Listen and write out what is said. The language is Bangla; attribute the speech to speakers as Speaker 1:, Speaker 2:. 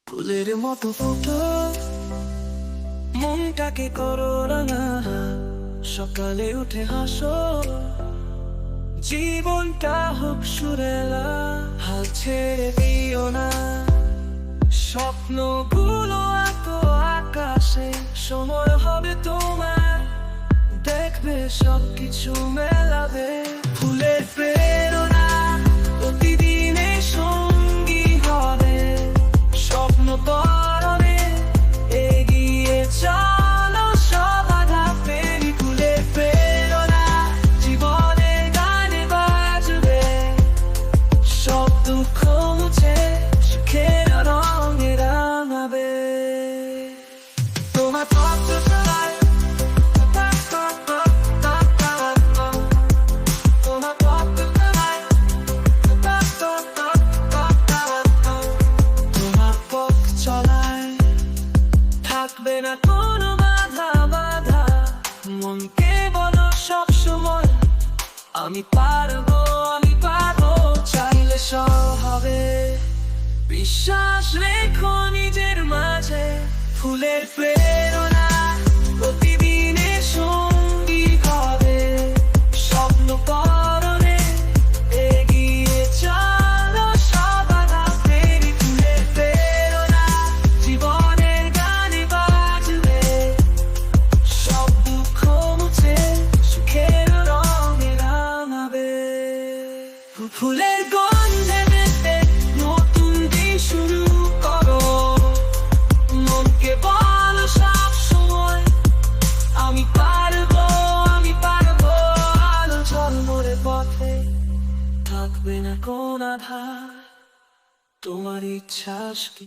Speaker 1: ফুলের মতো ফুটো মনটাকে করো রাঙা, সকালে উঠে হাসো, জীবনটা হোক সুরেলা, হাল ছেড়ে দিও না। স্বপ্নগুলো এত আকাশে, সময় হবে তোমার, দেখবে সবকিছু মেলাবে। ফুলের প্রেরণা প্রতিদিনের সঙ্গী হবে, স্বপ্ন পরনে এগিয়ে চলো সব বাধা পেরি। ফুলের প্রেরণা জীবনের গানে বাজবে, সব দুঃখ মুছে সুখের রঙে রাঙাবে। তোমার থাকবে না কোনো বাধা বাধা, মনকে বলো সব সময় আমি পারবো, আমি পারবো, চাইলে সব হবে। বিশ্বাস রেখো নিজের মাঝে, ফুলের প্রেরণা প্রতিদিনের সঙ্গী হবে, স্বপ্ন পরনে এগিয়ে চলো সব বাধা পেরি। ফুলের প্রেরণা জীবনের গানে বাজবে, সব দুঃখ মুছে সুখের রঙে রাঙাবে। ফুলের গন্ধে মেতে নতুন দিন শুরু করো, মনকে বলো সব সময় আমি পারবো, আমি পারবো। আলো ঝলমলে পথে থাকবে না কোন আধার, তোমার ইচ্ছা কি